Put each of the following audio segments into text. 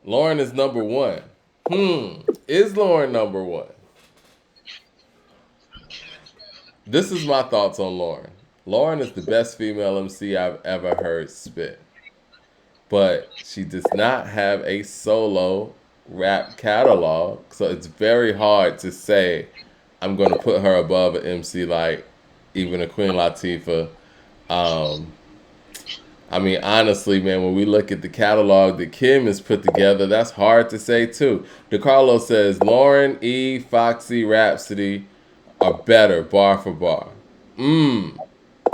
Lauren is number one. Is Lauren number one? This is my thoughts on Lauren. Lauren is the best female MC I've ever heard spit, but she does not have a solo rap catalog, so it's very hard to say I'm going to put her above an MC like even a Queen Latifah. Um, I mean, honestly, man, when we look at the catalog that Kim has put together, that's hard to say too. DeCarlo says Lauren, E, Foxy, Rhapsody are better bar for bar.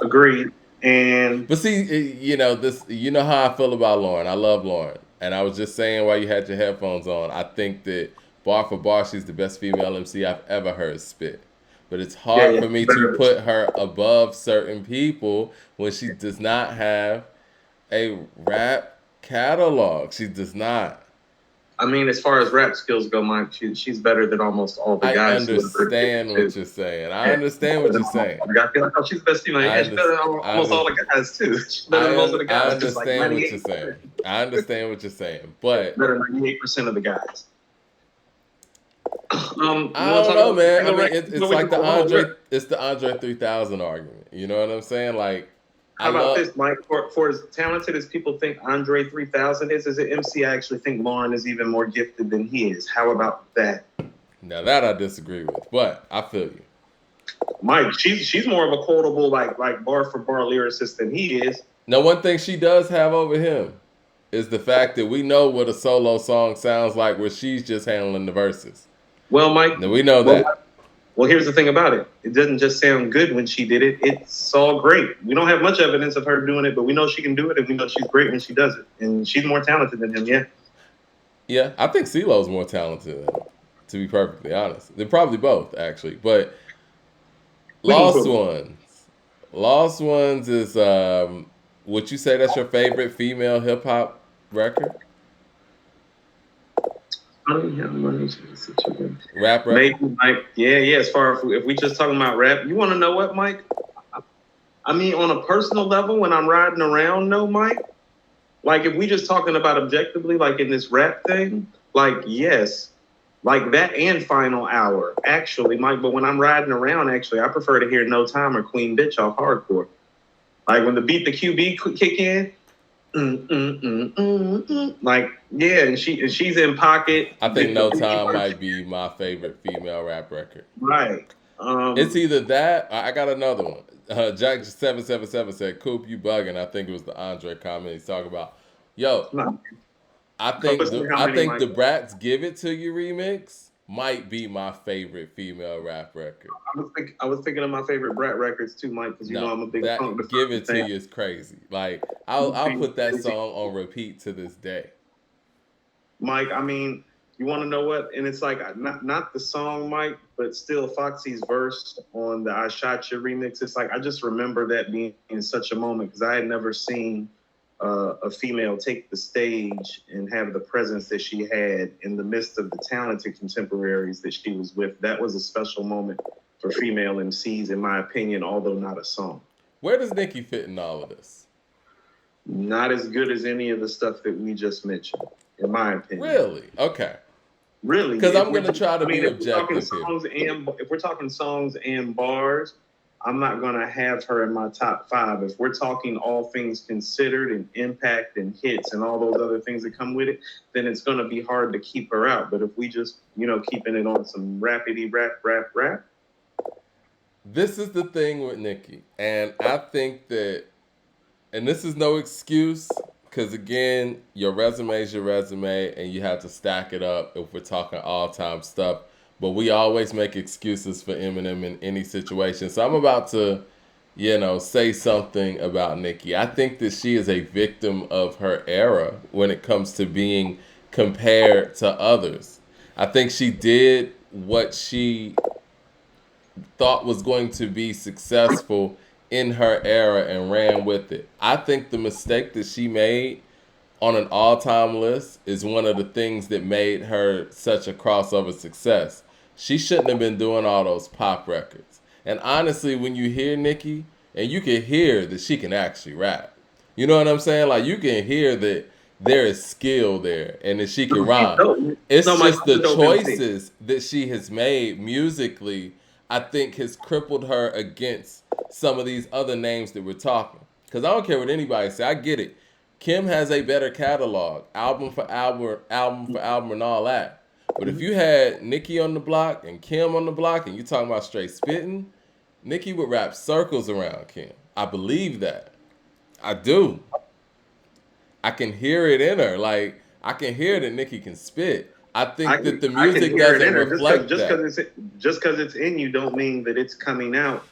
Agreed. And But see, you know this. You know how I feel about Lauren. I love Lauren, and I was just saying while you had your headphones on, I think that bar for bar, she's the best female MC I've ever heard spit. But it's yeah, hard yeah, for me to better. put her above certain people when she does not have a rap catalog. She does not. I mean, as far as rap skills go, Mike, she's better than almost all the I guys who have heard it understand too. what you're saying. I Yeah, she's understand better what than you're almost saying. all the guys. You're like, oh, she's the best female. I Yeah, she's better than understand. almost all the guys too. She's better than most of the I guys. It's like understand what you're 98. saying. I understand what you're saying, but Better than 98% of the guys. You I want to don't talk know, about man. I female mean, rankings? it's like the Andre. It's the Andre 3000 argument. You know what I'm saying? Like, I How about love. this, Mike? For as talented as people think Andre 3000 is as an MC, I actually think Lauren is even more gifted than he is. How about that? Now that I disagree with, but I feel you. Mike, she's more of a quotable like bar for bar lyricist than he is. Now, one thing she does have over him is the fact that we know what a solo song sounds like, where she's just handling the verses. Well, Mike, Now we know well, that. well, here's the thing about it. It doesn't just sound good when she did it. It's all great. We don't have much evidence of her doing it, but we know she can do it, and we know she's great when she does it. And she's more talented than him. Yeah. Yeah, I think CeeLo's more talented than him, to be perfectly honest. They're probably both, actually. But We can Lost put. Ones. Lost Ones is, would you say that's your favorite female hip hop record? Rap Maybe, record? Mike. Yeah, yeah. As far as if we just talking about rap, you want to know what, Mike? I mean, on a personal level, when I'm riding around, no, Mike. Like, if we just talking about objectively, like in this rap thing, like yes, like that and Final Hour, actually, Mike. But when I'm riding around, actually, I prefer to hear No Time or Queen Bitch off hardcore. Like when the beat the QB kick in, like yeah, and she's in pocket. I think No Time might be my favorite female rap record. Right. It's either that. I got another one. Jack777 said, "Coop, you bugging." I think it was the Andre comment he's talking about. Yo, No. I How many, think Mike? the Brats "Give It to You" remix might be my favorite female rap record. I was thinking of my favorite Brat records too, Mike, because you know No, I'm a big that punk "Give defender It to fan. You" is crazy. Like I'll put that song on repeat to this day. Mike, I mean, you want to know what? And it's like not the song, Mike, but still Foxy's verse on the "I Shot You" remix. It's like I just remember that being in such a moment because I had never seen a female take the stage and have the presence that she had in the midst of the talented contemporaries that she was with. That was a special moment for female MCs, in my opinion, although not a song. Where does Nicki fit in all of this? Not as good as any of the stuff that we just mentioned, in my opinion. Really? Okay. Really, Because I'm gonna try to I mean, be objective here. if we're talking songs and bars, I'm not gonna have her in my top five. If we're talking all things considered and impact and hits and all those other things that come with it, then it's gonna be hard to keep her out. But if we just, keeping it on some rapidy rap, This is the thing with Nicki, and I think that, and this is no excuse, because again, your resume is your resume, and you have to stack it up if we're talking all-time stuff. But we always make excuses for Eminem in any situation. So I'm about to, say something about Nicki. I think that she is a victim of her era when it comes to being compared to others. I think she did what she thought was going to be successful in her era and ran with it. I think the mistake that she made on an all-time list is one of the things that made her such a crossover success. She shouldn't have been doing all those pop records. And honestly, when you hear Nicki, and you can hear that she can actually rap. You know what I'm saying? Like you can hear that there is skill there and that she can No, she's rhyme. dope. No, It's Mike, just she's a the dope MC. choices that she has made musically, I think, has crippled her against some of these other names that we're talking. Because I don't care what anybody say, I get it. Kim has a better catalog, album for album, and all that. But if you had Nicki on the block and Kim on the block, and you talking about straight spitting, Nicki would wrap circles around Kim. I believe that. I do. I can hear it in her. Like I can hear that Nicki can spit. I think that the I can music hear it doesn't in her. reflect that. Just because it's in you don't mean that it's coming out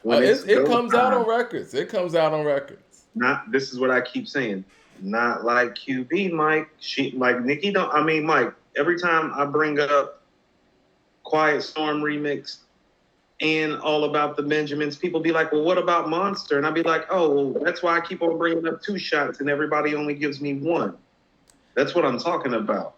when it's It go comes out on time. records. It comes out on records. Not this is what I keep saying. Not like QB, Mike. She like Nicki don't. I mean, Mike. Every time I bring up Quiet Storm remix and All About the Benjamins, people be like, "Well, what about Monster?" And I'd be like, "Oh, well, that's why I keep on bringing up two shots, and everybody only gives me one." That's what I'm talking about.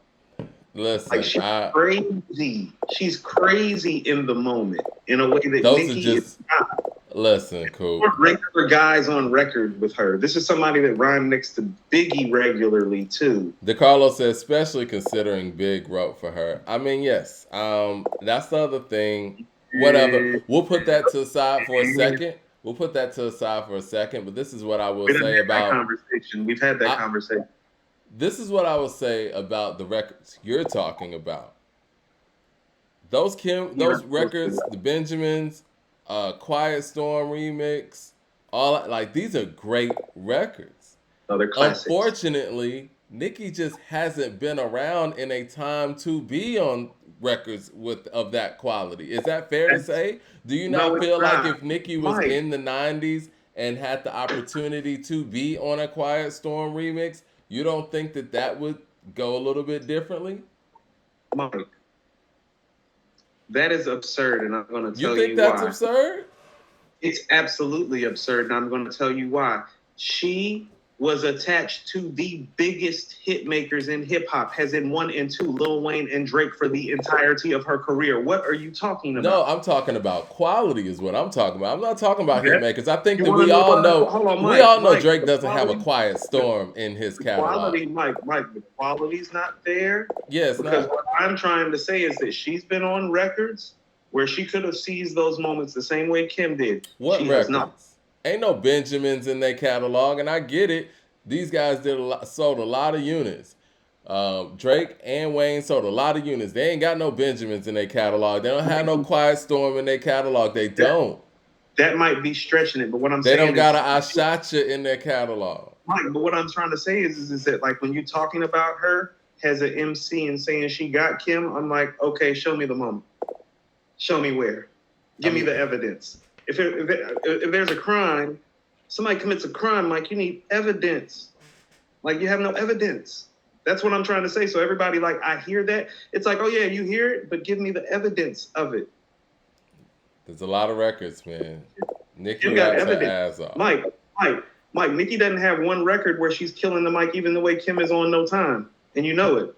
Listen, Like she's crazy. She's crazy in the moment in a way that those are Nicki is just not. listen, cool. We're regular guys on record with her. This is somebody that rhymed next to Biggie regularly too. DeCarlo said, especially considering Big wrote for her. I mean, yes. That's the other thing. Whatever. We'll put that to the side for a second. We'll put that to the side for a second. But this is what I will say about that conversation. We've had that conversation. This is what I will say about the records you're talking about. Those records, the Benjamins, Quiet Storm remix, all like these are great records. Oh, they're classics. Unfortunately, Nicki just hasn't been around in a time to be on records of that quality. Is that fair to say? Do you not feel like if Nicki was in the 90s and had the opportunity to be on a Quiet Storm remix, you don't think that would go a little bit differently? Mike, that is absurd, and I'm going to tell you why. You think that's absurd? It's absolutely absurd, and I'm going to tell you why. She was attached to the biggest hit makers in hip hop, has in 1 and 2, Lil Wayne and Drake for the entirety of her career. What are you talking about? No, I'm talking about quality is what I'm talking about. I'm not talking about hit makers. I think that we all know Drake doesn't have a Quiet Storm in his catalog. Mike, the quality's not there. Yes, because what I'm trying to say is that she's been on records where she could have seized those moments the same way Kim did. What she records? Has not. Ain't no Benjamins in their catalog, and I get it. These guys sold a lot of units. Drake and Wayne sold a lot of units. They ain't got no Benjamins in their catalog. They don't have no Quiet Storm in their catalog. They don't. That might be stretching it, but what I'm saying is... They don't got an I Shot Ya in their catalog. Mike, but what I'm trying to say is that, like, when you're talking about her as an MC and saying she got Kim, I'm like, okay, show me the moment. Show me where. Give me the evidence. If there's a crime, somebody commits a crime, Mike, you need evidence. Like, you have no evidence. That's what I'm trying to say. So everybody, like, I hear that. It's like, oh, yeah, you hear it, but give me the evidence of it. There's a lot of records, man. Nicki raps her ass off. Mike, Nicki doesn't have one record where she's killing the mic even the way Kim is on No Time. And you know it.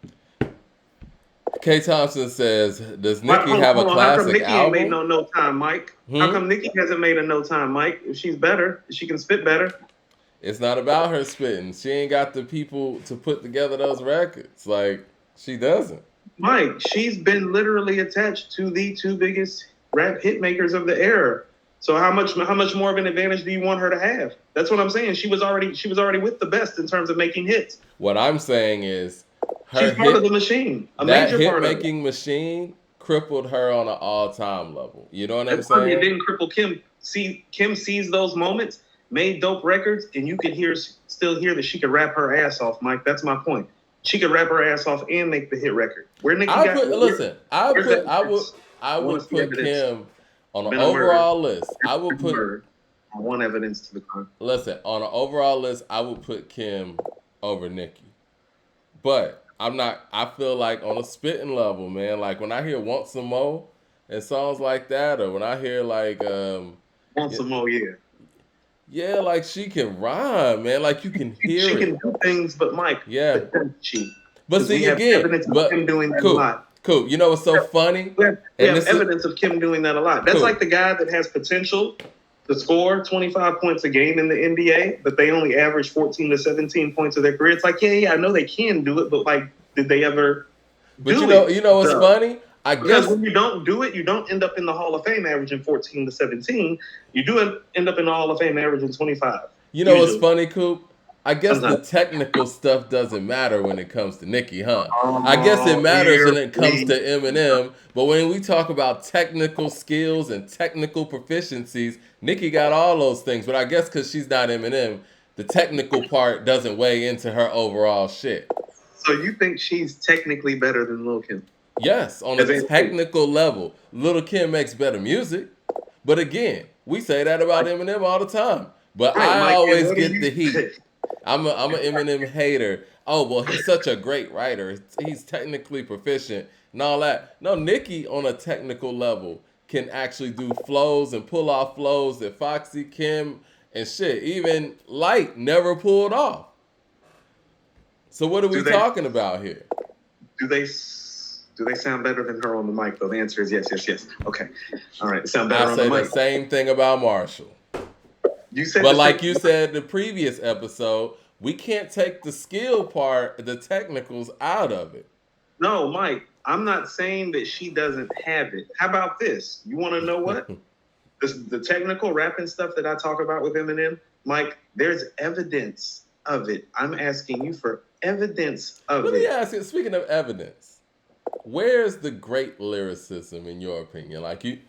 K. Thompson says, does Nicki have a classic how come Nicki album? Ain't made no Time, Mike? How come Nicki hasn't made a No Time, Mike? If she's better, if she can spit better. It's not about her spitting. She ain't got the people to put together those records. Like, she doesn't. Mike, she's been literally attached to the 2 biggest rap hit makers of the era. So how much more of an advantage do you want her to have? That's what I'm saying. She was already with the best in terms of making hits. What I'm saying is she's part of the machine. That hit-making machine crippled her on an all-time level. You know what I'm saying? It didn't cripple Kim. Kim sees those moments, made dope records, and you can still hear that she could rap her ass off, Mike. That's my point. She could rap her ass off and make the hit record. Where Nicki I would put Kim on an overall list. I would put one evidence to the contrary. Listen, on an overall list, I would put Kim over Nicki. But I feel like on a spitting level, man, like when I hear Want Some More and songs like that, or when I hear like Want Some More, yeah. Yeah, like she can rhyme, man. Like you can hear she can do things, but Mike, yeah. But see again, but Kim doing that a lot. Cool. You know what's so funny? We have evidence of Kim doing that a lot. That's like the guy that has potential, to score 25 points a game in the NBA, but they only average 14 to 17 points of their career. It's like, yeah, I know they can do it, but like, did they ever But do it? you know what's Though? funny? I Because guess when you don't do it, you don't end up in the Hall of Fame averaging 14 to 17. You do end up in the Hall of Fame averaging 25, you know what's usually. funny, Coop. I guess the Sometimes. technical stuff doesn't matter when it comes to Nicki, huh? I guess it Oh, matters here when it comes we to Eminem, but when we talk about technical skills and technical proficiencies, Nicki got all those things. But I guess because she's not Eminem, the technical part doesn't weigh into her overall shit. So you think she's technically better than Lil Kim? Yes, on a As in, like, technical level, Little Kim makes better music. But again, we say that about Eminem all the time. But right, I Mike, and always what do get you the heat. I'm an Eminem hater. Oh well, he's such a great writer. He's technically proficient and all that. No, Nicki on a technical level can actually do flows and pull off flows that Foxy, Kim, and shit, even Light never pulled off. So what are do we they talking about here? do they do they sound better than her on the mic though? The answer is yes, yes, yes. Okay. All right. Sound better I on the say the mic. same thing about Marshall. You said But the like same. you said in the previous episode, we can't take the skill part, the technicals out of it. No, Mike, I'm not saying that she doesn't have it. How about this? You want to know what? The technical rapping stuff that I talk about with Eminem, Mike, there's evidence of it. I'm asking you for evidence of Let me it. ask you, speaking of evidence, where's the great lyricism in your opinion? Like you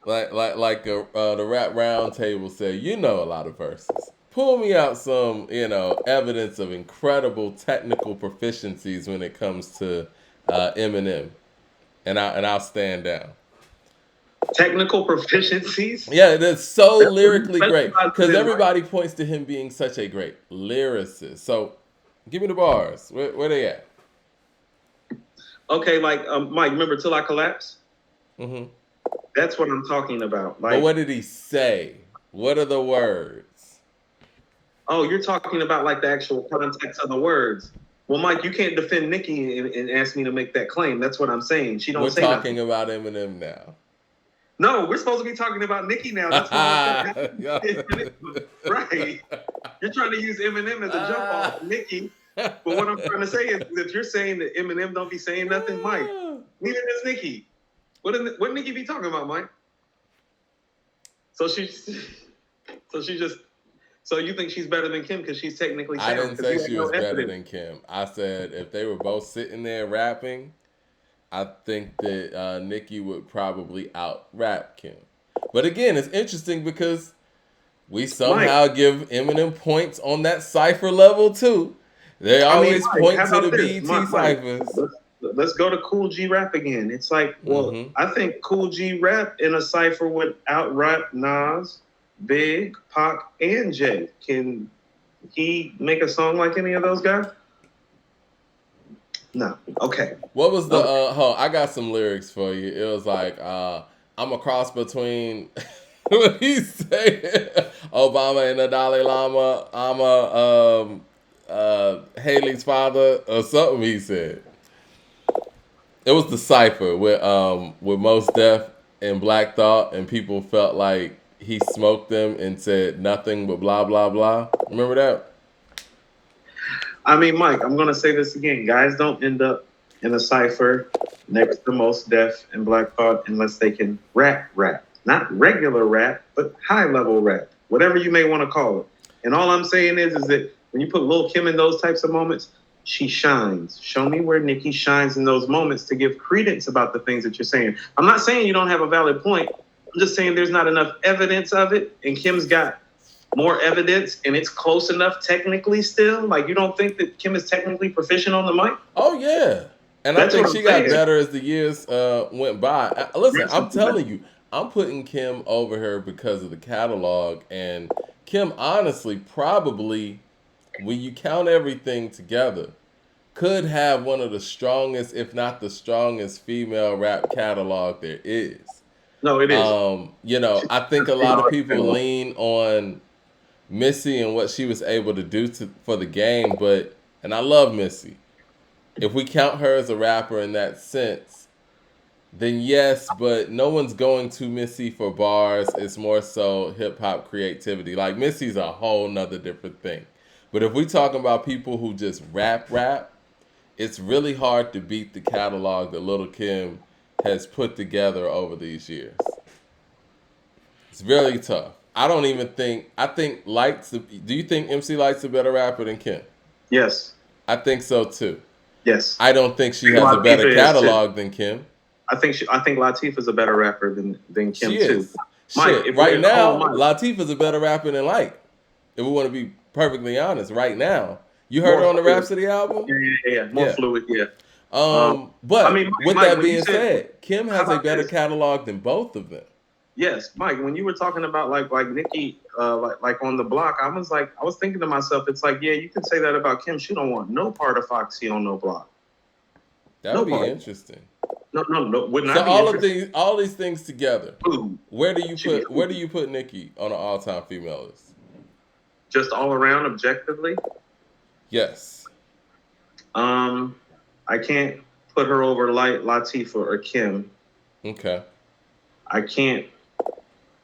the rap round table said, you know a lot of verses. Pull me out some, evidence of incredible technical proficiencies when it comes to Eminem, and I'll stand down. Technical proficiencies. Yeah, that's so That's what he lyrically great specializes because in, Mike. everybody points to him being such a great lyricist. So, give me the bars. Where they at? Okay, like Mike, remember Till I Collapse? Hmm. That's what I'm talking about. But Like, what did he say? What are the words? oh, you're talking about like the actual context of the words. Well, Mike, you can't defend Nicki and ask me to make that claim. That's what I'm saying. She don't We're say nothing. talking about Eminem now. No, we're supposed to be talking about Nicki now. That's my whole point. Right. You're trying to use Eminem as a jump off Nicki. But what I'm trying to say is if you're saying that Eminem don't be saying nothing, Mike, neither does Nicki. What Nicki be talking about, Mike? So she just so you think she's better than Kim because she's technically I sound didn't because say you have she no was better evidence. than Kim. I said if they were both sitting there rapping, I think that Nicki would probably out rap Kim. But again, it's interesting because we Mike, somehow give Eminem points on that cipher level too. They I mean, always Mike, how point to the about this? BET Mike, ciphers. let's go to Cool G Rap again. It's like, well, Mm-hmm. I think Cool G Rap in a cipher would out rap Nas, Big, Pac, and Jay. Can he make a song like any of those guys? No. Okay. What was the Okay. I got some lyrics for you. It was like I'm a cross between what he said Obama and the Dalai Lama. I'm a Haley's father or something he said. It was the cipher with Most Def and Black Thought, and people felt like he smoked them and said nothing but blah blah blah. Remember that? I mean, Mike, I'm gonna say this again. Guys don't end up in a cipher next to Most Def and Black Thought unless they can rap. Not regular rap, but high level rap. Whatever you may want to call it. And all I'm saying is that when you put Lil Kim in those types of moments, she shines. Show me where Nicki shines in those moments to give credence about the things that you're saying. I'm not saying you don't have a valid point. I'm just saying there's not enough evidence of it, and Kim's got more evidence and it's close enough technically still? Like, you don't think that Kim is technically proficient on the mic? Oh yeah, and I That's what think I'm she got saying. better as the years went by. Listen, Yes, I'm telling you, I'm putting Kim over her because of the catalog, and Kim honestly probably, when you count everything together, could have one of the strongest, if not the strongest, female rap catalog there is. no, it is. I think a lot of people lean on Missy and what she was able to do for the game, and I love Missy. If we count her as a rapper in that sense, then yes, but no one's going to Missy for bars. It's more so hip hop creativity. Like Missy's a whole nother different thing. But if we talking about people who just rap, it's really hard to beat the catalog that Little Kim has put together over these years. It's really tough. I don't even think. I think Light's. Do you think MC Light's a better rapper than Kim? Yes. I think so too. Yes. I don't think she has a better Latifah is too. catalog than Kim. I think Latifah's a better rapper than Kim She too. is. Mike, Shit. if Right we're now, Mike, Latifah's a better rapper than Light. If we want to be perfectly honest, right now. You heard more her on the fluid. Rhapsody album? Yeah. More Yeah. fluid, yeah. I But mean, with Mike, that when you being said, said, Kim how has a about better this? catalog than both of them. Yes, Mike, when you were talking about like Nicki, like on the block, I was thinking to myself, it's like, yeah, you can say that about Kim. She don't want no part of Foxy on no block. That No would be part. interesting. No. Would So not be interested. all these things together, Ooh, she'd be where do you put Nicki on an all time female list? just all around objectively. Yes. I can't put her over like Latifah or Kim. Okay. I can't.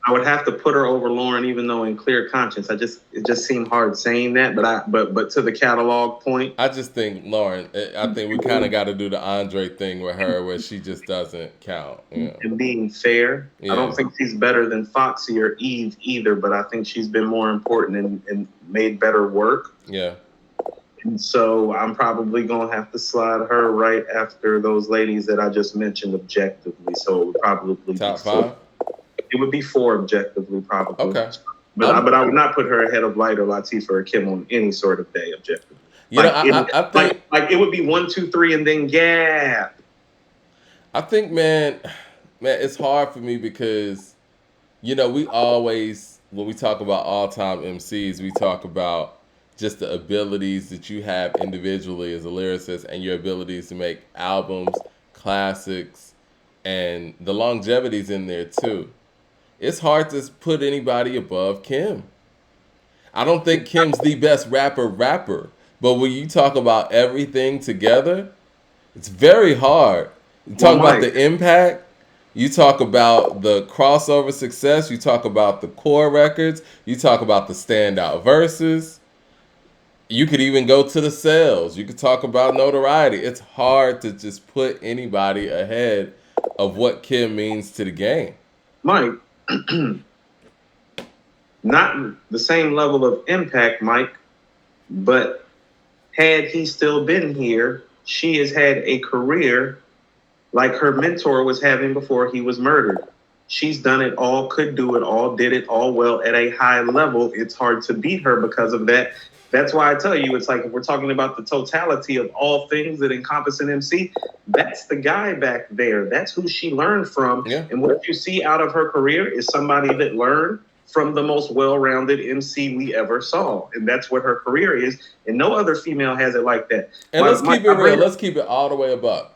I would have to put her over Lauren, even though in clear conscience, it just seemed hard saying that. But to the catalog point, I just think Lauren. I think we kind of got to do the Andre thing with her, where she just doesn't count. You know? and being fair, Yeah. I don't think she's better than Foxy or Eve either. But I think she's been more important and made better work. Yeah. And so I'm probably gonna have to slide her right after those ladies that I just mentioned objectively. So it would probably Top be four. five. It would be four objectively, probably. Okay. But I would not put her ahead of Light or Latifah or Kim on any sort of day objectively. You know, I think like it would be 1, 2, 3, and then gap. I think, man, it's hard for me because, we always, when we talk about all-time MCs, we talk about just the abilities that you have individually as a lyricist and your abilities to make albums, classics, and the longevity's in there too. It's hard to put anybody above Kim. I don't think Kim's the best rapper, but when you talk about everything together, it's very hard. You talk about the impact, you talk about the crossover success, you talk about the core records, you talk about the standout verses. You could even go to the sales. You could talk about notoriety. It's hard to just put anybody ahead of what Kim means to the game. Mike, not the same level of impact, Mike, but had he still been here, she has had a career like her mentor was having before he was murdered. She's done it all, could do it all, did it all well at a high level. It's hard to beat her because of that. That's why I tell you, it's like if we're talking about the totality of all things that encompass an MC, that's the guy back there. That's who she learned from. Yeah. And what you see out of her career is somebody that learned from the most well-rounded MC we ever saw. And that's what her career is. And no other female has it like that. And let's keep it real. Let's keep it all the way above.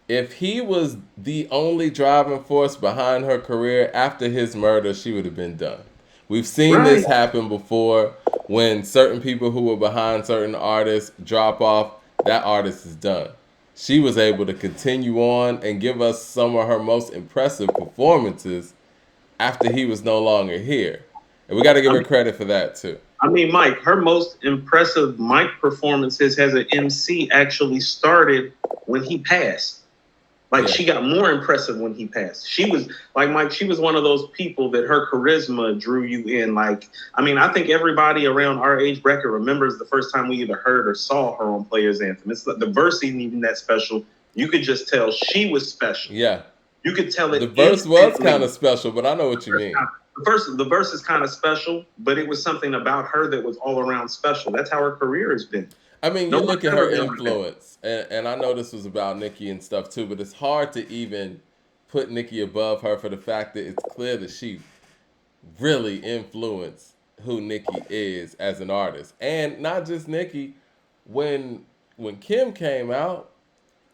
If he was the only driving force behind her career after his murder, she would have been done. We've seen this happen before when certain people who were behind certain artists drop off, that artist is done. She was able to continue on and give us some of her most impressive performances after he was no longer here. And we got to give her credit for that too. I mean, Mike, her most impressive mic performances as an MC actually started when he passed. Like, she got more impressive when he passed. She was, like, Mike, she was one of those people that her charisma drew you in. Like, I mean, I think everybody around our age bracket remembers the first time we either heard or saw her on Players Anthem. It's the verse ain't even that special. You could just tell she was special. Yeah. You could tell it. The verse was kind of special, but I know what you mean. The verse is kind of special, but it was something about her that was all around special. That's how her career has been. I mean, you look at her influence, and I know this was about Nicki and stuff too, but it's hard to even put Nicki above her for the fact that it's clear that she really influenced who Nicki is as an artist. And not just Nicki, when Kim came out,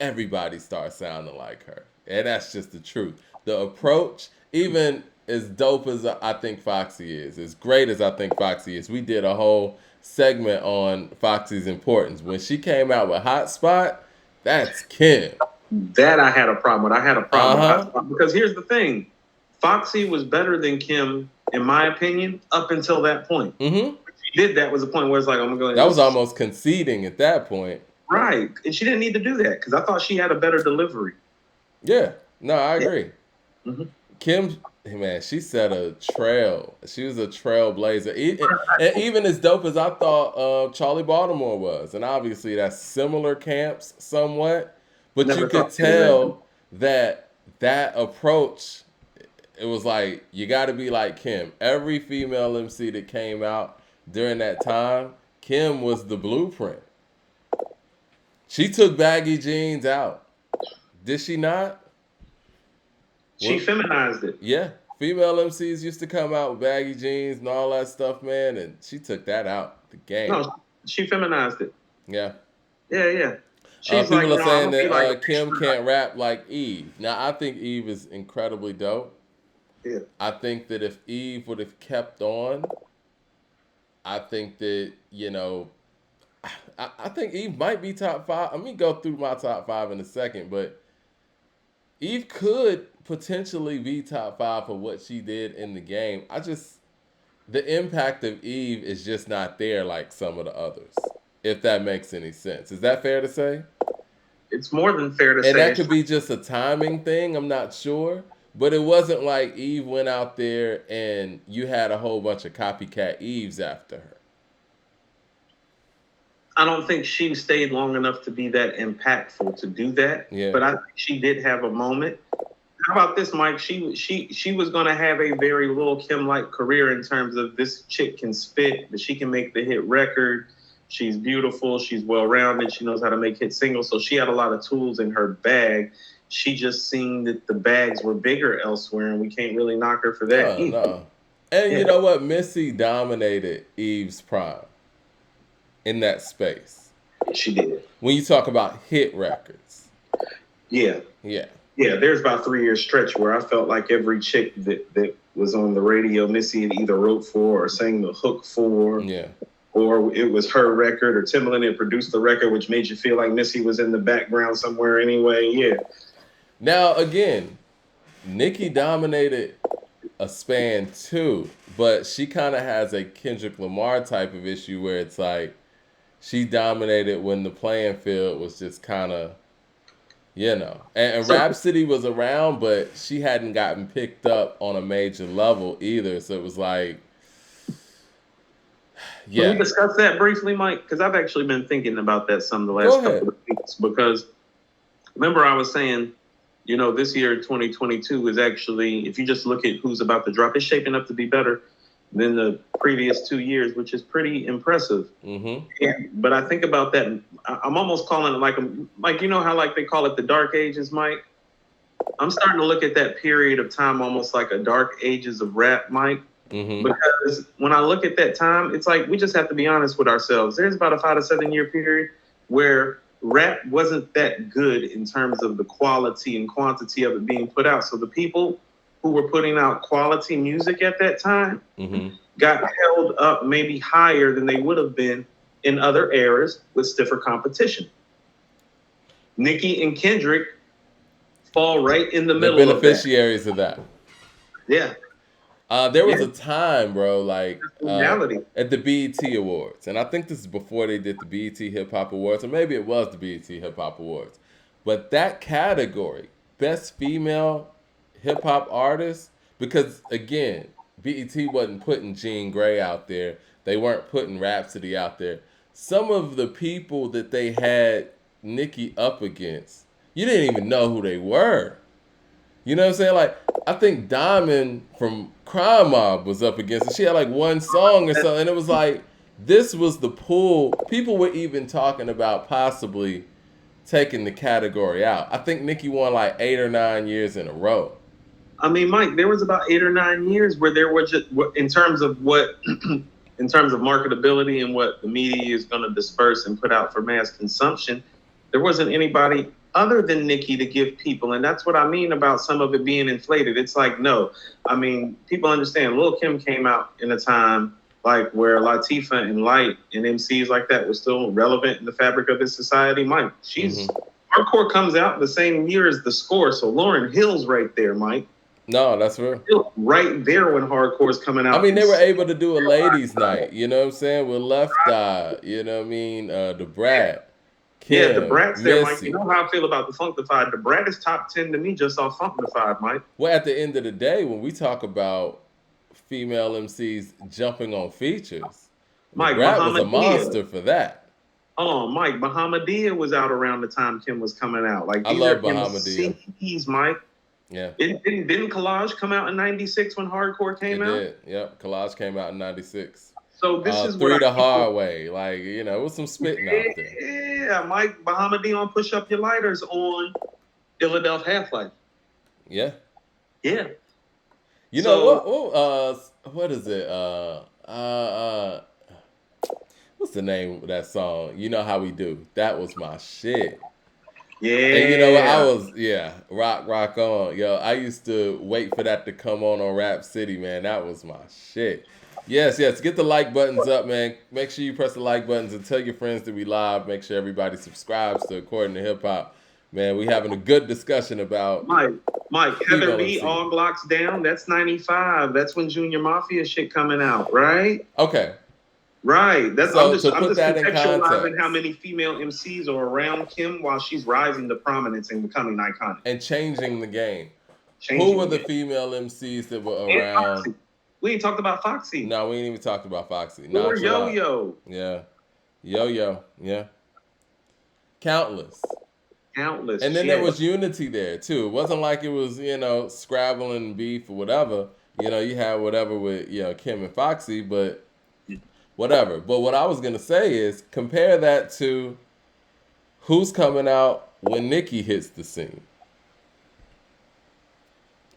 everybody started sounding like her. And that's just the truth. The approach, even as dope as I think Foxy is, as great as I think Foxy is, we did a whole segment on Foxy's importance. When she came out with Hot Spot, that's Kim. That I had a problem with. I had a Uh problem huh. with because here's the thing: Foxy was better than Kim, in my opinion, up until that point. Mm-hmm. She did that was a point where it's like, I'm gonna go. That This was is almost conceding at that point. right, and she didn't need to do that because I thought she had a better delivery. Yeah. No, I Yeah. agree. Mm-hmm. Kim, man, she set a trail. She was a trailblazer. And even as dope as I thought Charlie Baltimore was, and obviously that's similar camps somewhat, but you Never could thought she was that. tell that that approach, it was like you got to be like Kim. Every female MC that came out during that time, Kim was the blueprint. She took baggy jeans out. Did she not? She Well, feminized it. yeah, female MCs used to come out with baggy jeans and all that stuff, man, and she took that out the game. No, she feminized it. Yeah. Yeah, yeah. She's like, People are I'm saying gonna be that like a Kim picture. can't rap like Eve. Now, I think Eve is incredibly dope. Yeah. I think that if Eve would have kept on, I think that, I think Eve might be top five. I'm going to go through my top five in a second, but Eve could potentially be top five for what she did in the game. The impact of Eve is just not there like some of the others, if that makes any sense. Is that fair to say? It's more than fair to And say that it's could be just a timing thing, I'm not sure. But it wasn't like Eve went out there and you had a whole bunch of copycat Eves after her. I don't think she stayed long enough to be that impactful to do that. Yeah. But I think she did have a moment. How about this, Mike? She was gonna have a very Lil Kim like career in terms of this chick can spit, but she can make the hit record. She's beautiful, she's well rounded, she knows how to make hit singles. So she had a lot of tools in her bag. She just seen that the bags were bigger elsewhere, and we can't really knock her for that No, either. no. And you Yeah, know what? Missy dominated Eve's prime in that space. she did. When you talk about hit records. Yeah. Yeah. Yeah, there's about 3 year stretch where I felt like every chick that was on the radio, Missy had either wrote for or sang the hook for, Yeah. or it was her record, or Timbaland had produced the record, which made you feel like Missy was in the background somewhere anyway. Yeah, Now again, Nicki dominated a span too, but she kind of has a Kendrick Lamar type of issue where it's like she dominated when the playing field was just kind of, and so Rhapsody was around, but she hadn't gotten picked up on a major level either. So it was like, can we yeah, discuss that briefly, Mike? Because I've actually been thinking about that some the go last ahead. couple of weeks. Because remember, I was saying, this year 2022 is actually, if you just look at who's about to drop, it's shaping up to be better than the previous 2 years, which is pretty impressive. Mm-hmm. Yeah, but I think about that. I'm almost calling it like how like they call it the dark ages, Mike. I'm starting to look at that period of time almost like a dark ages of rap, Mike. Mm-hmm. Because when I look at that time, it's like we just have to be honest with ourselves. There's about a 5 to 7 year period where rap wasn't that good in terms of the quality and quantity of it being put out. So the people who were putting out quality music at that time Mm-hmm. got held up maybe higher than they would have been in other eras with stiffer competition. Nicki and Kendrick fall right in the The middle of that. beneficiaries of that. Yeah, There was yeah, a time, bro, like reality. at the BET Awards, and I think this is before they did the BET Hip Hop Awards, or maybe it was the BET Hip Hop Awards. But that category, Best Female Hip Hop Artist, because again, BET wasn't putting Jean Grey out there, they weren't putting Rhapsody out there. Some of the people that they had Nicki up against, you didn't even know who they were. You know what I'm saying? Like, I think Diamond from Crime Mob was up against it. She had like one song or something, and it was like, this was the pull. People were even talking about possibly taking the category out. I think Nicki won like 8 or 9 years in a row. I mean, Mike, there was about 8 or 9 years where there was just, in terms of what, in terms of marketability and what the media is going to disperse and put out for mass consumption, there wasn't anybody other than Nicki to give people. And that's what I mean about some of it being inflated. It's like, no, I mean, people understand Lil Kim came out in a time like where Latifah and Light and MCs like that was still relevant in the fabric of this society. Mike, Mm-hmm. Hardcore comes out the same year as The Score, so Lauryn Hill's right there, Mike. No, that's real. Right there when Hardcore is coming I out. mean, And they were still able to do a ladies' night. You know what I'm saying? With Left Eye. You know what I mean? The Brat, yeah, the Kim, Brat's there, Mike. You Missy. know how I feel about the Funkdafied. The Brat is top 10 to me just off Funkdafied, Mike. Well, at the end of the day, when we talk about female MCs jumping on features, the Mike, Brat was a Bahamadia. monster for that. Hold on, Mike. Bahamadia was out around the time Kim was coming out. Like, I these are love Bahamadia. MCs, Mike. Yeah, Didn't Collage come out in 96 when Hardcore came it out? did. Yep, Collage came out in '96. So this is what Three I the keep. hard way. Like, you know, it was some spitting out there. Yeah, Mike Bahamadia on Push Up Your Lighters on Philadelphia Half-Life. Yeah. Yeah. You know So what is it? What's the name of that song? You know how we do. That was my shit. And you know what? I yeah, was rock on. Yo, I used to wait for that to come on Rap City, man. That was my shit. Yes, yes. Get the like buttons up, man. Make sure you press the like buttons and tell your friends that we live. Make sure everybody subscribes to According to Hip Hop. Man, we having a good discussion about Mike, Heather female B, MC. All Glocks Down. That's 95. That's when Junior Mafia shit coming out, right? Okay, Right. That's so I'm to just put that in contextualizing how context many female MCs are around Kim while she's rising to prominence and becoming iconic. and changing the game, who Changing were the the game. female MCs that were And around? Foxy. We ain't talked about Foxy. No, we ain't even talked about Foxy. Or Yo Nonchalant. Yo. Yeah. Yo. Yeah. Countless. Countless. And then there Shit. was unity there too. It wasn't like it was, Scrabble and beef or whatever. You had whatever with, Kim and Foxy, but whatever. But what I was gonna say is compare that to who's coming out when Nicki hits the scene.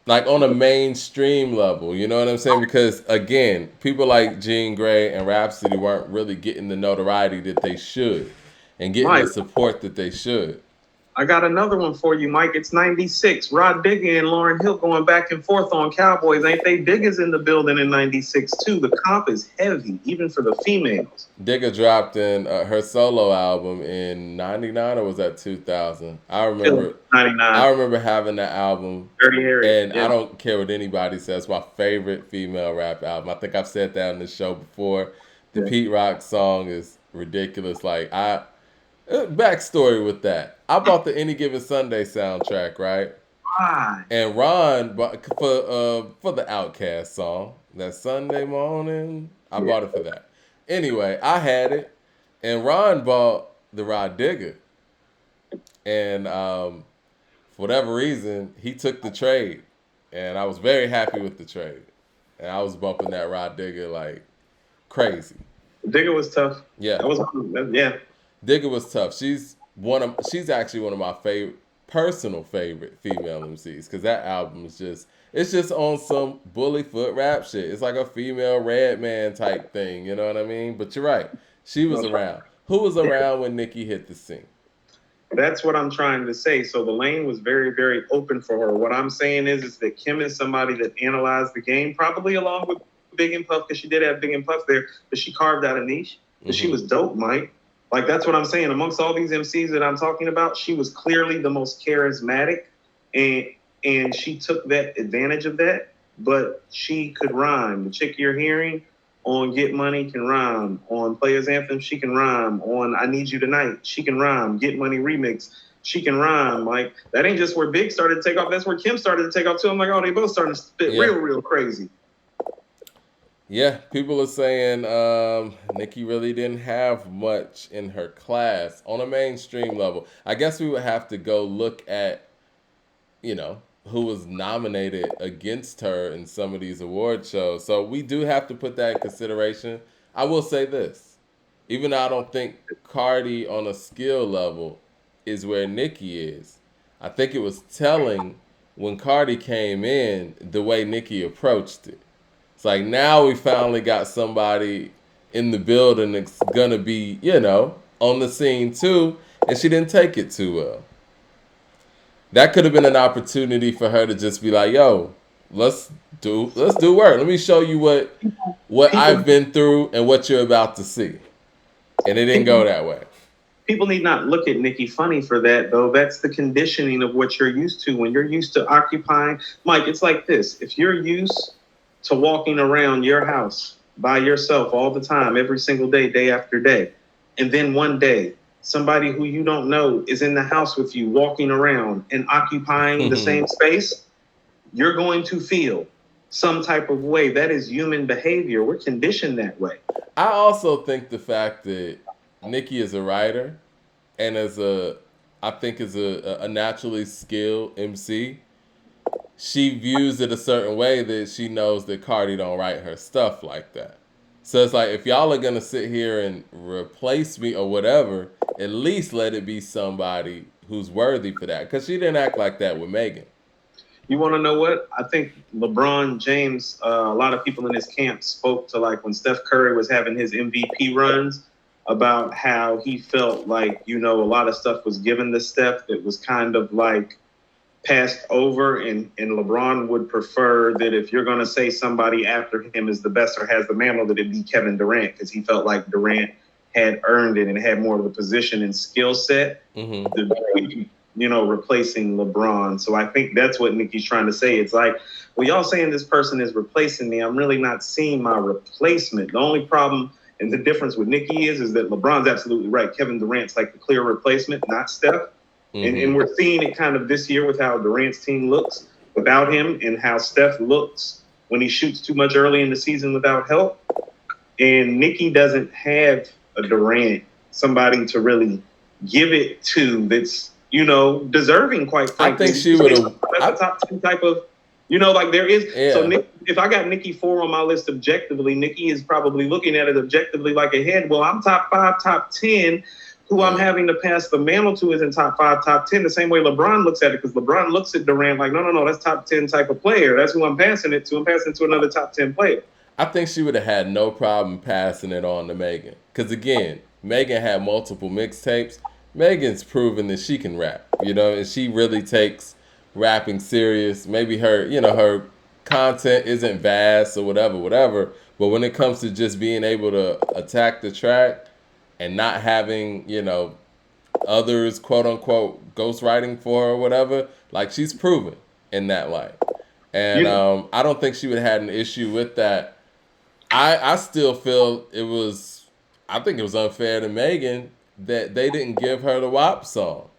Like on a mainstream level, you know what I'm saying? Because again, people like Jean Grey and Rhapsody weren't really getting the notoriety that they should and getting Mike, the support that they should. I got another one for you, Mike. It's 96. Rod Digger and Lauryn Hill going back and forth on Cowboys. Ain't they? Digger's in the building in 96 too. The comp is heavy, even for the females. Digga dropped in her solo album in '99 or was that 2000? I remember. 99. I remember having that album, Dirty Harry. and Yeah. I don't care what anybody says. My favorite female rap album. I think I've said that on the show before. The Yeah. Pete Rock song is ridiculous. Like backstory with that. I bought the Any Given Sunday soundtrack, right? Why? And Ron bought for the Outcast song that Sunday morning. I bought it for that. Anyway, I had it, and Ron bought the Rod Digger, and for whatever reason, he took the trade, and I was very happy with the trade, and I was bumping that Rod Digger like crazy. Digger was tough. Yeah, That was yeah. Digger was tough. She's actually one of my personal favorite female MCs because that album is it's just on some bully foot rap shit. It's like a female Redman type thing, you know what I mean? But you're right, she was around. Who was around when Nicki hit the scene? That's what I'm trying to say. So the lane was very, very open for her. What I'm saying is that Kim is somebody that analyzed the game, probably along with Big and Puff, because she did have Big and Puff there, but she carved out a niche. But she was dope, Mike. Like, that's what I'm saying. Amongst all these MCs that I'm talking about, she was clearly the most charismatic, and she took that advantage of that. But she could rhyme. The chick you're hearing on Get Money can rhyme. On Players Anthem, she can rhyme. On I Need You Tonight, she can rhyme. Get Money Remix, she can rhyme. Like, that ain't just where Big started to take off. That's where Kim started to take off too. I'm like, oh, they both starting to spit real crazy. Yeah, people are saying Nicki really didn't have much in her class on a mainstream level. I guess we would have to go look at, who was nominated against her in some of these award shows. So we do have to put that in consideration. I will say this. Even though I don't think Cardi on a skill level is where Nicki is, I think it was telling when Cardi came in the way Nicki approached it. It's like now we finally got somebody in the building that's gonna be, on the scene too, and she didn't take it too well. That could have been an opportunity for her to just be like, "Yo, let's do work. Let me show you what I've been through and what you're about to see." And it didn't go that way. people need not look at Nicki funny for that, though. That's the conditioning of what you're used to. When you're used to occupying, Mike, it's like this. If you're used to walking around your house by yourself all the time, every single day, day after day, and then one day, somebody who you don't know is in the house with you, walking around and occupying the same space, you're going to feel some type of way. That is human behavior. We're conditioned that way. I also think the fact that Nicki is a writer and I think is a naturally skilled MC, she views it a certain way that she knows that Cardi don't write her stuff like that. So it's like if y'all are gonna sit here and replace me or whatever, at least let it be somebody who's worthy for that. Because she didn't act like that with Megan. You want to know what? I think LeBron James, a lot of people in his camp spoke to like when Steph Curry was having his MVP runs about how he felt like, a lot of stuff was given to Steph that was kind of like passed over. And LeBron would prefer that if you're going to say somebody after him is the best or has the mantle, that it be Kevin Durant, because he felt like Durant had earned it and had more of the position and skill set to replacing LeBron. So I think that's what Nicki's trying to say. It's like, well, y'all saying this person is replacing me. I'm really not seeing my replacement. The only problem and the difference with Nicki is that LeBron's absolutely right. Kevin Durant's like the clear replacement, not Steph. And we're seeing it kind of this year with how Durant's team looks without him and how Steph looks when he shoots too much early in the season without help. And Nicki doesn't have a Durant, somebody to really give it to that's, deserving, quite frankly. I think she would have. That's a top 10 type of, like there is. Yeah. So if I got Nicki 4 on my list objectively, Nicki is probably looking at it objectively like ahead. Well, I'm top 5, top 10. Who I'm having to pass the mantle to is in top 5, top 10, the same way LeBron looks at it, because LeBron looks at Durant like, no, that's top 10 type of player. That's who I'm passing it to. I'm passing it to another top 10 player. I think she would have had no problem passing it on to Megan. Because again, Megan had multiple mixtapes. Megan's proven that she can rap, and she really takes rapping serious. Maybe her content isn't vast or whatever. But when it comes to just being able to attack the track and not having, others, quote unquote, ghostwriting for her or whatever, like she's proven in that light. And I don't think she would have had an issue with that. I still feel I think it was unfair to Megan that they didn't give her the WAP song.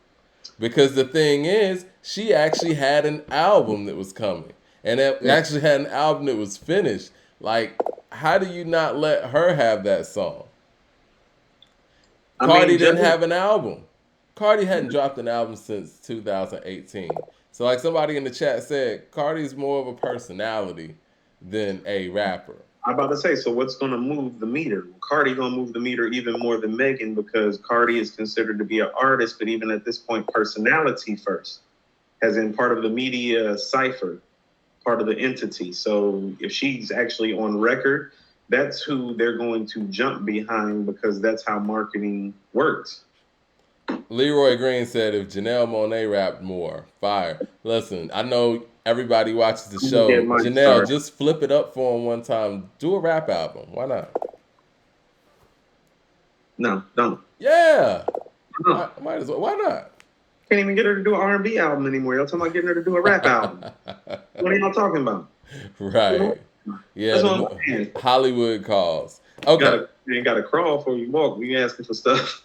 Because the thing is, she actually had an album that was coming. And it actually had an album that was finished. Like, how do you not let her have that song? Cardi didn't have an album. Cardi hadn't dropped an album since 2018. So like somebody in the chat said, Cardi's more of a personality than a rapper. I'm about to say, so what's going to move the meter? Cardi going to move the meter even more than Megan, because Cardi is considered to be an artist, but even at this point, personality first, as in part of the media cipher, part of the entity. So if she's actually on record, that's who they're going to jump behind, because that's how marketing works. Leroy Green said if Janelle Monáe rapped more, fire. Listen, I know everybody watches the show. Janelle, just flip it up for him one time. Do a rap album. Why not? No, don't. Yeah. No. Might as well. Why not? Can't even get her to do an R&B album anymore. Y'all talking about getting her to do a rap album. What are y'all talking about? Right. Yeah. Hollywood calls. Okay. You ain't got to crawl before you walk. We asking for stuff.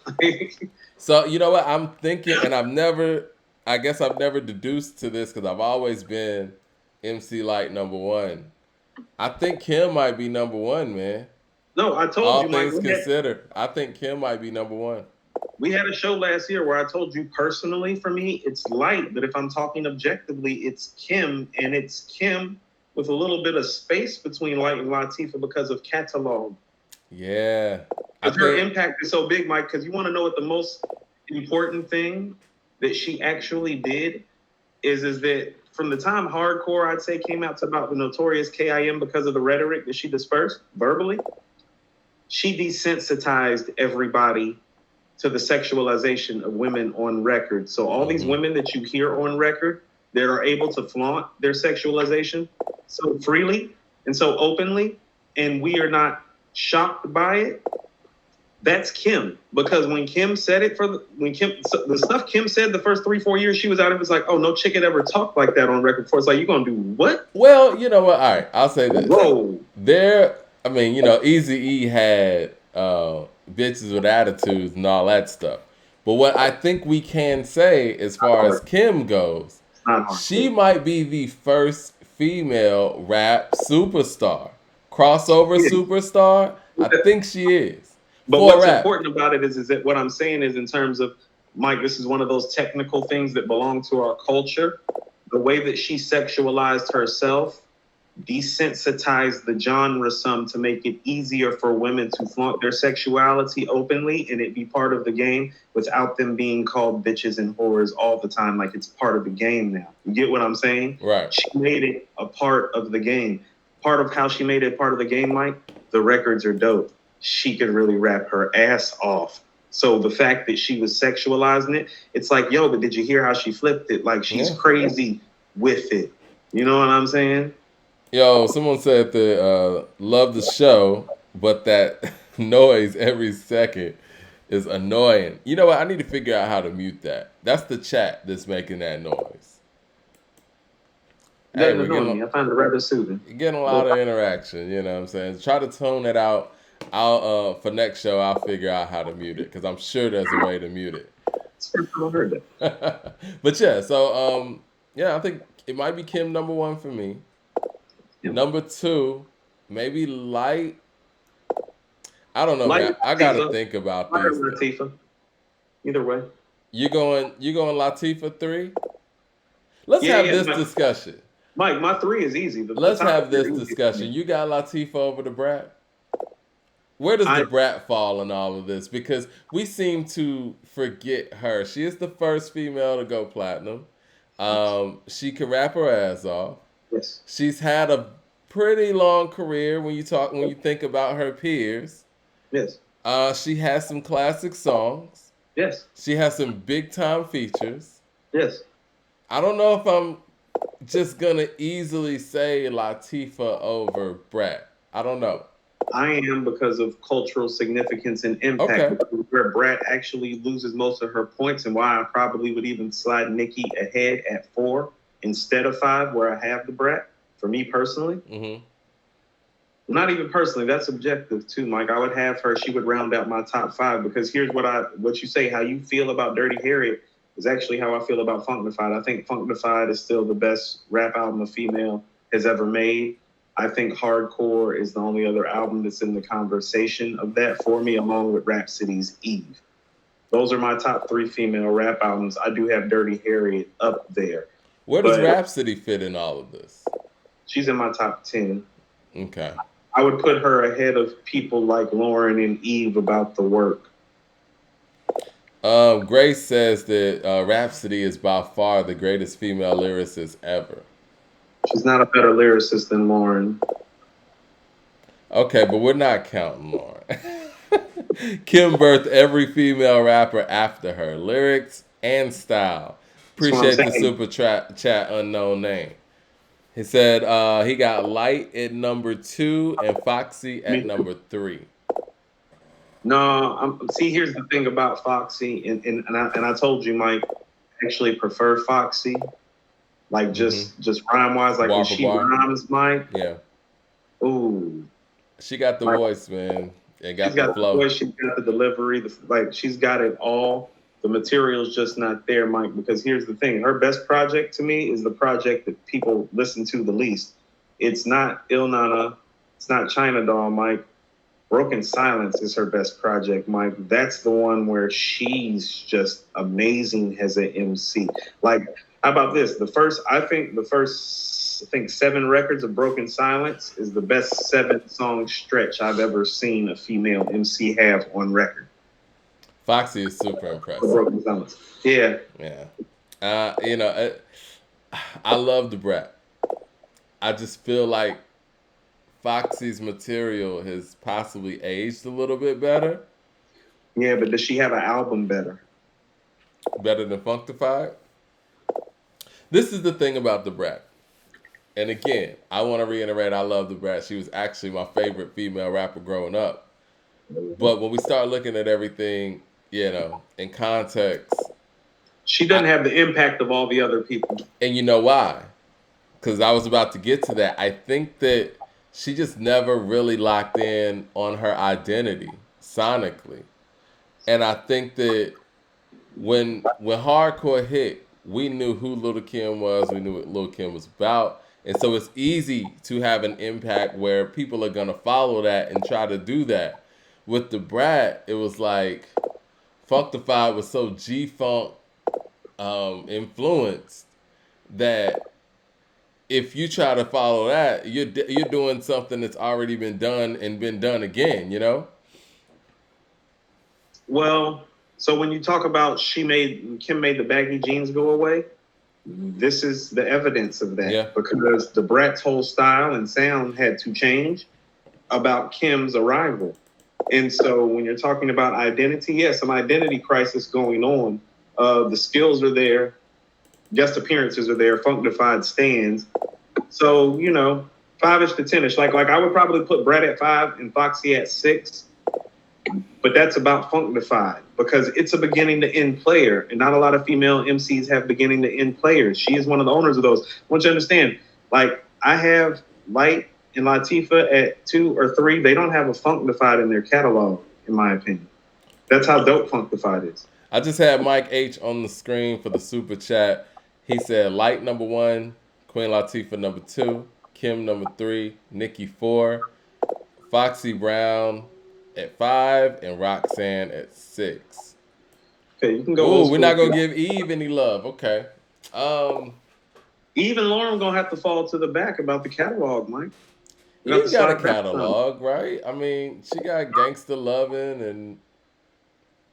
So, you know what? I'm thinking, and I guess I've never deduced to this because I've always been MC Light #1. I think Kim might be #1, man. No, I told All you. All things considered, I think Kim might be #1. We had a show last year where I told you personally, for me, it's Light. But if I'm talking objectively, it's Kim. And it's Kim with a little bit of space between Light and Latifah because of catalog. Yeah. Because her impact is so big, Mike, because you want to know what the most important thing that she actually did is that from the time hardcore, I'd say, came out to about the notorious KIM because of the rhetoric that she dispersed verbally, she desensitized everybody to the sexualization of women on record. So all these women that you hear on record that are able to flaunt their sexualization so freely and so openly, and we are not shocked by it, That's Kim, because when Kim said it when Kim, so the stuff Kim said the first 3 4 years she was out, it was like, oh, no chick had ever talked like that on record before. It's like, you gonna do what? Well, you know what? All right, I'll say this. Whoa. There, I mean, Easy E had bitches with attitudes and all that stuff. But what I think we can say, as far as Kim goes, It's not hard. she might be the first female rap superstar, crossover Yeah. superstar. I think she is But for what's rap. important about it is that what I'm saying is, in terms of, Mike, this is one of those technical things that belong to our culture. The way that she sexualized herself desensitized the genre some to make it easier for women to flaunt their sexuality openly and it be part of the game without them being called bitches and whores all the time, like it's part of the game now. You get what I'm saying? Right. She made it a part of the game. Part of how she made it part of the game, Mike, the records are dope. She could really rap her ass off. So the fact that she was sexualizing it, it's like, yo, but did you hear how she flipped it? Like, she's crazy with it. You know what I'm saying? Yo, someone said they love the show, but that noise every second is annoying. You know what? I need to figure out how to mute that. That's the chat that's making that noise. Hey, Doesn't we're annoy me. I find it rather soothing. getting a lot of interaction. You know what I'm saying? Try to tone it out. I'll for next show I'll figure out how to mute it because I'm sure there's a way to mute it. It's the first time I heard that. But yeah, so yeah, I think it might be Kim number one for me. Yeah. Number two, maybe Light. I don't know. Light, I gotta Latifah. think about Light or these. Latifah. Either way. You going Latifah 3? Let's Yeah, have yeah. this discussion. Mike, my three is easy. Let's top have three this are easy. discussion. You got Latifah over the Brat? Where does the Brat fall in all of this? Because we seem to forget her. She is the first female to go platinum. She can rap her ass off. Yes. She's had a pretty long career when you think about her peers. Yes. She has some classic songs. Yes. She has some big time features. Yes. I don't know if I'm just gonna easily say Latifah over Brat. I don't know. I am, because of cultural significance and impact. Okay. Where Brat actually loses most of her points, and why I probably would even slide Nicki ahead at 4 instead of 5, where I have the Brat. For me personally, not even personally, that's subjective too, Mike. I would have her. She would round out my top 5, because here's what you say. How you feel about Dirty Harriet is actually how I feel about Funknified. I think Funknified is still the best rap album a female has ever made. I think Hardcore is the only other album that's in the conversation of that for me, along with Rhapsody's Eve. Those are my top 3 female rap albums. I do have Dirty Harriet up there. Where does Rhapsody fit in all of this? She's in my top 10. Okay. I would put her ahead of people like Lauren and Eve about the work. Grace says that Rhapsody is by far the greatest female lyricist ever. She's not a better lyricist than Lauren. Okay, but we're not counting Lauren. Kim birthed every female rapper after her, lyrics and style. Appreciate the super chat unknown name. He said he got Light at number 2 and Foxy at number 3. No, see, here's the thing about Foxy, and I told you, Mike, I actually prefer Foxy. Like, just rhyme wise, like when she rhymes, Mike. Yeah. Ooh. She got the voice, man. And got the flow. The voice, she's got the delivery. She's got it all. The material's just not there, Mike. Because here's the thing: her best project to me is the project that people listen to the least. It's not Il Nana. It's not China Doll, Mike. Broken Silence is her best project, Mike. That's the one where she's just amazing as an MC. Like, how about this? The first 7 records of Broken Silence is the best 7-song stretch I've ever seen a female MC have on record. Foxy is super impressive. Broken Silence. Yeah. Yeah. I love the Brat. I just feel like Foxy's material has possibly aged a little bit better. Yeah, but does she have an album better? Better than Funknified? This is the thing about the Brat. And again, I want to reiterate, I love the Brat. She was actually my favorite female rapper growing up. But when we start looking at everything, in context, She I, doesn't have the impact of all the other people. and you know why? Because I was about to get to that. I think that she just never really locked in on her identity sonically, and I think that when hardcore hit, we knew who Little Kim was. We knew what Little Kim was about, and so it's easy to have an impact where people are gonna follow that and try to do that. With the Brat, it was like Funkdafied was so G Funk influenced that if you try to follow that, you're doing something that's already been done and been done again. Well, so when you talk about Kim made the baggy jeans go away, this is the evidence of that Yeah. because the Brat's whole style and sound had to change about Kim's arrival. And so when you're talking about identity, yes, some identity crisis going on. The skills are there, guest appearances are there, Funkdafied stands. So, 5-ish to 10-ish. Like I would probably put Brat at 5 and Foxy at 6. But that's about Funkdafied because it's a beginning to end player, and not a lot of female MCs have beginning to end players. She is one of the owners of those. I want you to understand, like I have Light and Latifah at 2 or 3. They don't have a Funkdafied in their catalog, in my opinion. That's how dope Funkdafied is. I just had Mike H on the screen for the super chat. He said Light number 1, Queen Latifah number 2, Kim number 3, Nicki 4, Foxy Brown at 5, and Roxanne at 6. Okay, you can go. Ooh, we're not gonna give Eve any love. Okay. Eve and Lauren gonna have to fall to the back about the catalog, Mike. Eve got a catalog, right? I mean, she got Gangsta Lovin' and.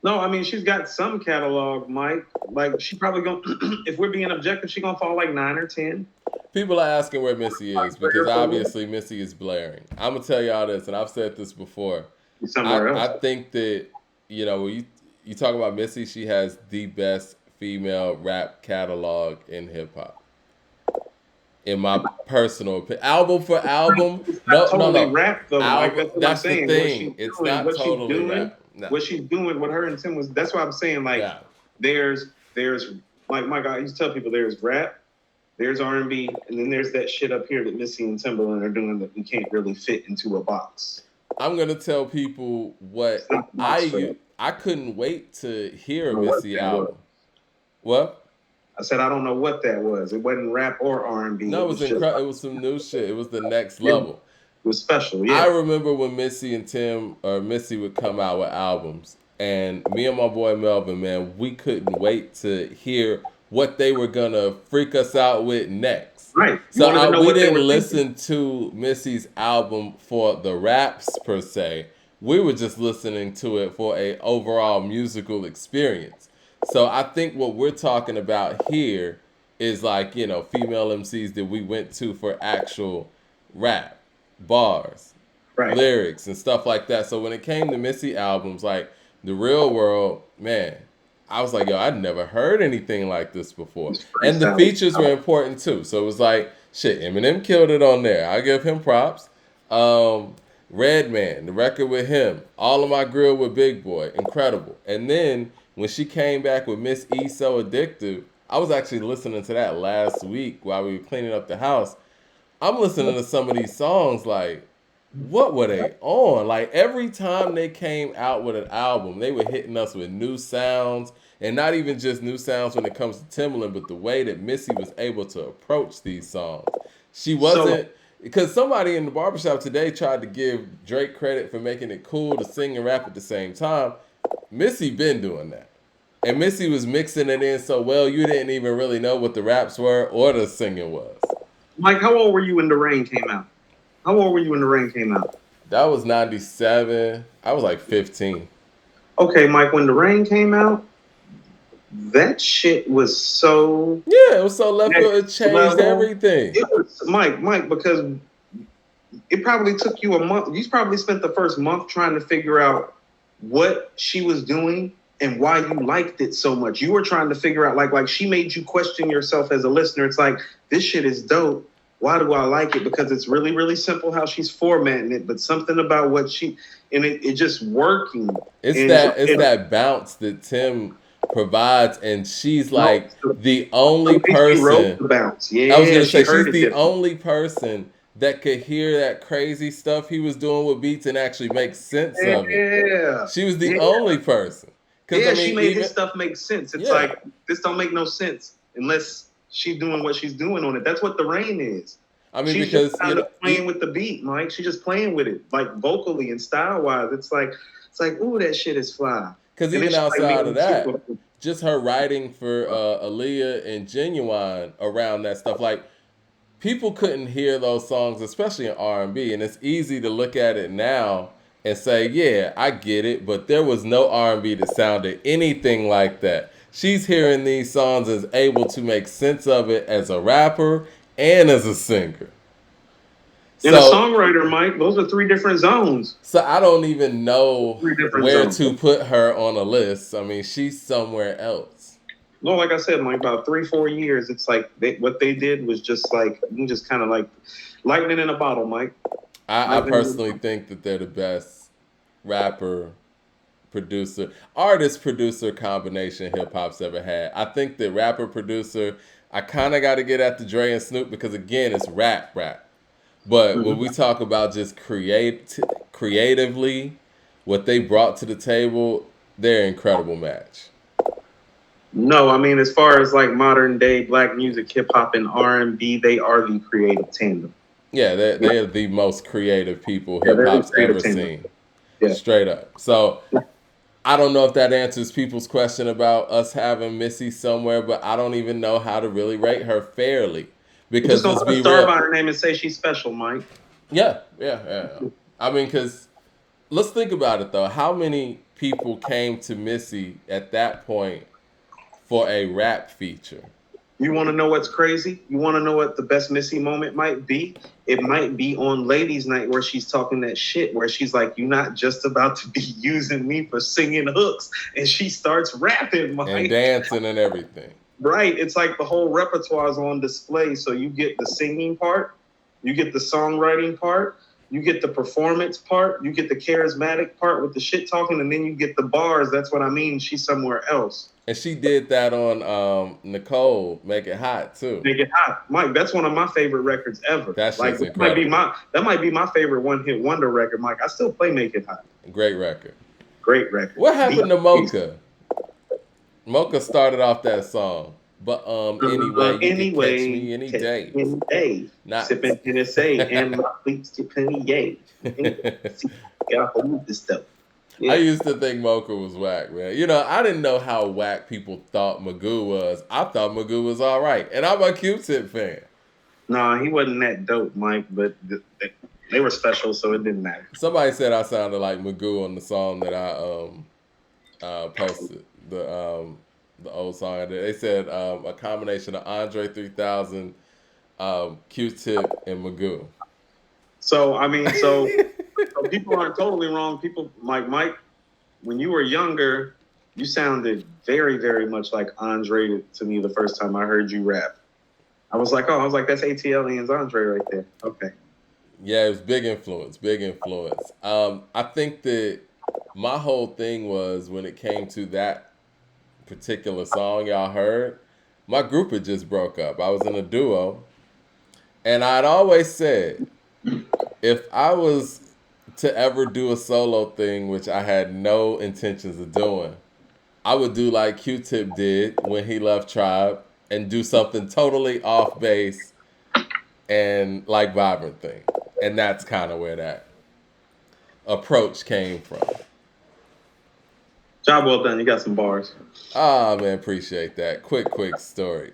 No, I mean she's got some catalog, Mike. Like she probably gonna, if we're being objective, she's gonna fall like 9 or 10. People are asking where Missy is because obviously Missy is blaring. I'm gonna tell y'all this, and I've said this before. Somewhere else. I think that when you talk about Missy, she has the best female rap catalog in hip hop. In my personal opinion, album for album, no. Rap though, Mike. That's what I'm saying. The thing. It's not totally rap. No. What she's doing, what her and Tim was. That's why I'm saying like there's like Mike. I used to tell people there's rap, there's R&B, and then there's that shit up here that Missy and Timbaland are doing that we can't really fit into a box. I'm gonna tell people what I couldn't wait to hear a Missy album. What? I said I don't know what that was. It wasn't rap or R&B. No, it was incredible. It was some new shit. It was the next level. It was special. Yeah. I remember when Missy would come out with albums, and me and my boy Melvin, man, we couldn't wait to hear what they were gonna freak us out with next. Right. So we didn't listen to Missy's album for the raps per se. We were just listening to it for a overall musical experience. So I think what we're talking about here is like, female MCs that we went to for actual rap, bars, lyrics, and stuff like that. So when it came to Missy albums, like The Real World, man, I was like, yo, I'd never heard anything like this before. And the features were important too. So it was like, shit, Eminem killed it on there. I give him props. Redman, the record with him, All of My Grill with Big Boy, incredible. And then when she came back with Miss E So Addictive, I was actually listening to that last week while we were cleaning up the house. I'm listening to some of these songs like, what were they on? Like every time they came out with an album, they were hitting us with new sounds, and not even just new sounds when it comes to Timbaland, but the way that Missy was able to approach these songs. She wasn't, because somebody in the barbershop today tried to give Drake credit for making it cool to sing and rap at the same time. Missy been doing that. And Missy was mixing it in so well, you didn't even really know what the raps were or the singing was. Mike, how old were you when The Rain came out? How old were you when The Rain came out? That was 97. I was like 15. Okay, Mike, when The Rain came out, that shit was so... Yeah, it was so left field. It changed everything. It was, Mike, because it probably took you a month. You probably spent the first month trying to figure out what she was doing and why you liked it so much. You were trying to figure out, like she made you question yourself as a listener. It's like, this shit is dope, Why do I like it? Because it's really, really simple how she's formatting it, but something about what and it just working. It's And that bounce that Tim provides, and she's no, like the only she wrote person. the bounce. I was Yeah, gonna she say heard she's it the different. only person that could hear that crazy stuff he was doing with beats and actually make sense of it. Yeah. She was the Yeah. only person. Because I Yeah, she mean, made his even stuff make sense. It's yeah, like this don't make no sense unless she's doing what she's doing on it. That's what the rain is. I mean She's just because kind of playing with the beat, Mike. She's just playing with it, like vocally and style wise. It's like, ooh, that shit is fly. because And then even she's like outside of making music that, with it. just her writing for Aaliyah and Genuine around that stuff, like people couldn't hear those songs, especially in R&B, and it's easy to look at it now and say, "Yeah, I get it," but there was no R&B that sounded anything like that. She's hearing these songs and is able to make sense of it as a rapper and as a singer. And a So, songwriter, Mike, those are three different zones. so I don't even know Three different where zones. to put her on a list. I mean, she's somewhere else. No, like I said, like about 3, 4 years, it's like what they did was just like you just kind of like lightning in a bottle, Mike. I Lightning in a personally bottle. think that they're the best rapper producer, artist producer combination hip hop's ever had. I think that rapper producer, I kind of got to get at the Dre and Snoop because again, it's rap. But when we Mhm. talk about just creatively, what they brought to the table, they're an incredible match. No, I mean as far as like modern day black music, hip hop, and R&B, they are the creative tandem. Yeah, Yeah, they are the most creative people hip they're the hop's creative ever tandem. seen. Yeah. Straight up. So I don't know if that answers people's question about us having Missy somewhere, but I don't even know how to really rate her fairly. We're just Because gonna let's put a be star real. by her name and say she's special, Mike. Yeah. I mean, because let's think about it though. How many people came to Missy at that point for a rap feature? You want to know what's crazy? You want to know what the best Missy moment might be? It might be on Ladies' Night where she's talking that shit, where she's like, "You're not just about to be using me for singing hooks," and she starts rapping, And Mike. dancing and everything. Right? It's like the whole repertoire is on display. So you get the singing part, you get the songwriting part, you get the performance part, you get the charismatic part with the shit talking, and then you get the bars. That's what I mean. She's somewhere else. And she did that on Nicole, Make It Hot too. Make it hot, Mike. That's one of my favorite records ever. That Like shit's incredible. that might be my favorite one hit wonder record, Mike. I still play Make It Hot. Great record. Great record. What happened Deep to bass. Mocha? Mocha started off that song. But anyway, you could catch Anyway, me any catch day. me any day, Not sipping Tennessee and my fleets to penny yay. Gotta hold this stuff. I Yeah. used to think Mocha was whack, man. You know, I didn't know how whack people thought Magoo was. I thought Magoo was all right. And I'm a Q-Tip fan. Nah, he wasn't that dope, Mike, but they were special, so it didn't matter. Somebody said I sounded like Magoo on the song that I posted. The old song. They said a combination of Andre 3000, Q-Tip, and Magoo. So I mean, so people aren't totally wrong. People like Mike, when you were younger, you sounded very, very much like Andre to me the first time I heard you rap. I was like, that's ATL Ian's Andre right there. Okay. Yeah, it was big influence, big influence. I think that my whole thing was when it came to that particular song y'all heard, my group had just broke up. I was in a duo, and I'd always said if I was to ever do a solo thing, which I had no intentions of doing, I would do like Q-Tip did when he left Tribe and do something totally off base and like Vibrant thing. And that's kind of where that approach came from. Job well done. You got some bars. Ah, man, appreciate that. Quick story.